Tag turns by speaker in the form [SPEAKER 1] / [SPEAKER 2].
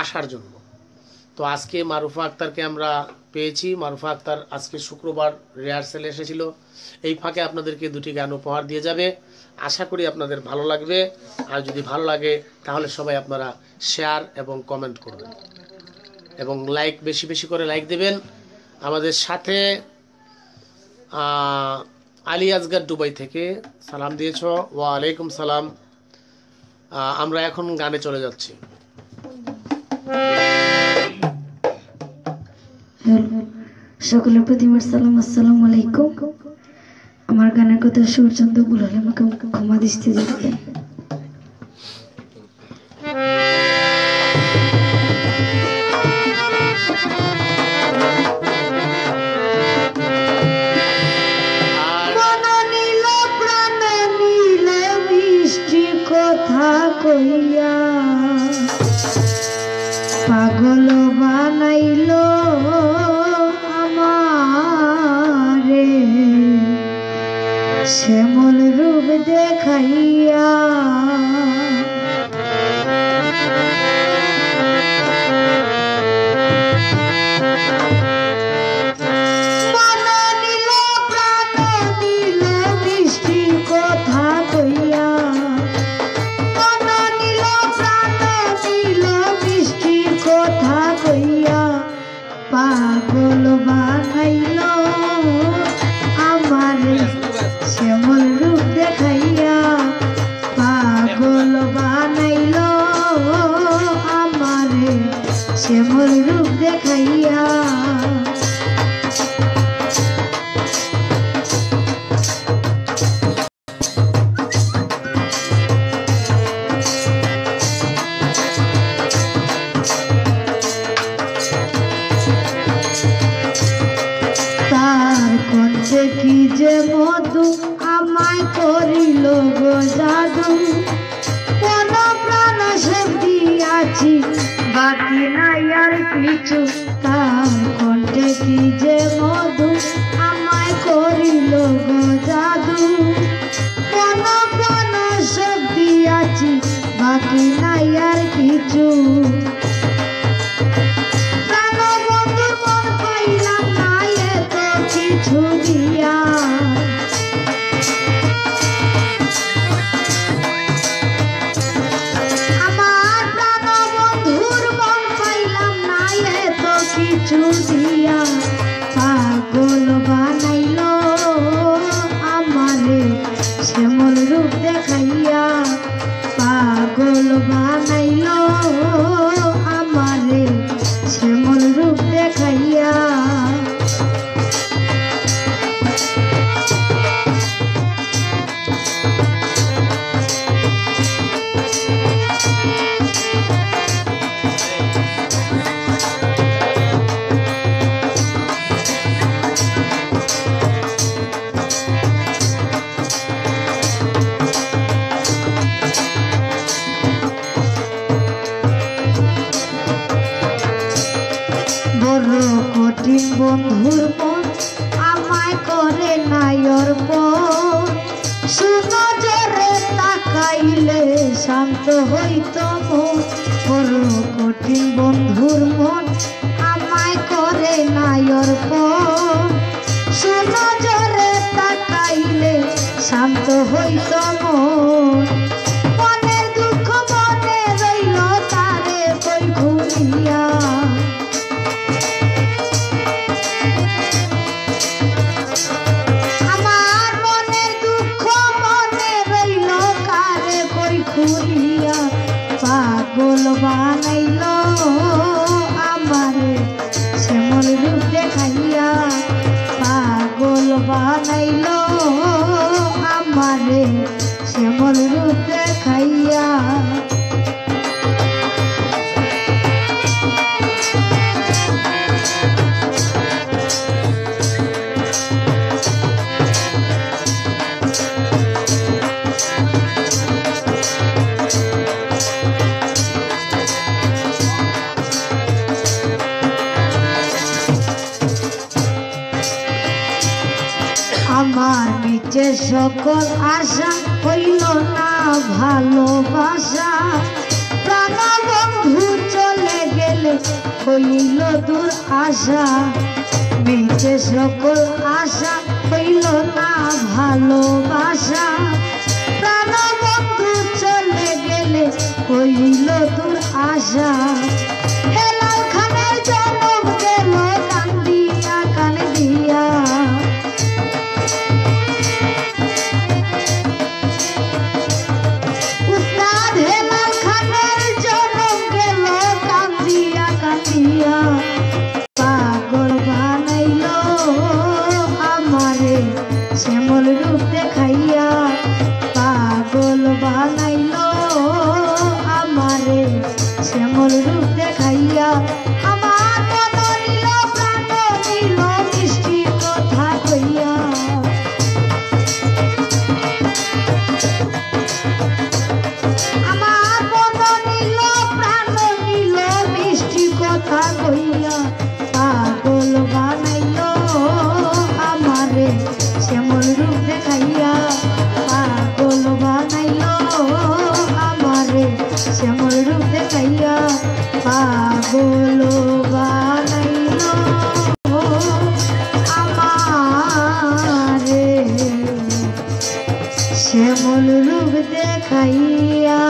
[SPEAKER 1] আসার জন্য। তো আজকে মারুফা আক্তারকে আমরা পেয়েছি। মারুফা আক্তার আজকে শুক্রবার রিহার্সেলে এসেছিল। এই ফাঁকে আপনাদেরকে দুটি গান উপহার দিয়ে যাবে। আশা করি আপনাদের ভালো লাগবে। আর যদি ভালো লাগে তাহলে সবাই আপনারা শেয়ার এবং কমেন্ট করবেন এবং লাইক, বেশি বেশি করে লাইক দেবেন। আমাদের সাথে আলী আসগার দুবাই থেকে সালাম দিয়েছ। ওয়ালাইকুম সালাম। আমরা এখন গানে চলে যাচ্ছি।
[SPEAKER 2] সকলের প্রতি আমার সালাম, আসসালামু আলাইকুম। আমার গানের কথা সুরচন্দ ভুল হলে আমাকে ক্ষমা দৃষ্টি দেখবেন। কইয়া পাগল বানাইল আমারে, শ্যামল রূপ দেখাইয়া পাগল বানাইল আমারে, শ্যামল রূপ দেখাইয়া পাগল বানাইল আমারে, শ্যামল রূপ দেখাইয়া। কি যে মধু আমায় করিল গো জাদু, কোন প্রাণ সে দিয়াছি বাকি নাই আর কিছু। তার কণ্ঠে কি যে মধু আমায় করিল গো জাদু, কোন প্রাণ সে দিয়াছি বাকি নাই আর কিছু। পাগল বানাইল আমারে, শ্যামল রূপ দেখাইয়া পাগল বানাইল আমারে, শ্যামল রূপ দেখাইয়া। কঠিন বন্ধুর মন আমায় করে নাই অর্পণ, সুনজরে তাকাইলে শান্ত হইত মন। বড় কঠিন বন্ধুর মন আমায় করে নাই অর্পণ, সুনজরে তাকাইলে শান্ত হইত মন। মনের দুঃখ মনে রইল তারে কই ঘুরিয়া, পাগল বানাইল আমারে, শ্যামল রূপ দেখাইয়া পাগল বানাইল আমারে, শ্যামল রূপ দেখাইয়া। আমার নিচে সকল আশা হইল না ভালোবাসা, প্রাণ বন্ধু চলে হইল দূর আশা, মিছে সকল আশা হইল না ভালোবাসা। প্রাণবন্ধু চলে গেলে হইল দূর আশা, হেলাল খানের জন্ম গেল কান্দিয়া কান্দিয়া। উস্তাদ হেলাল খানের জন্ম গেল কান্দিয়া কান্দিয়া। পাগল বানাইল আমারে শ্যামল রূপ দেখাইয়া, পাগল বানাইল আমারে শ্যামল রূপ দেখাইয়া। আমার মন নিল প্রাণ নিল মিষ্টি কথা কইয়া, আমার মন নিল প্রাণ নিল মিষ্টি কথা কইয়া। পাগল বানাইল আমারে শ্যামল রূপ দেখাইয়া, পাগল বানাইল আমারে শ্যামল রূপ দেখাইয়া। পাগল বানাইল আমারে শ্যামল রূপ দেখাইয়া।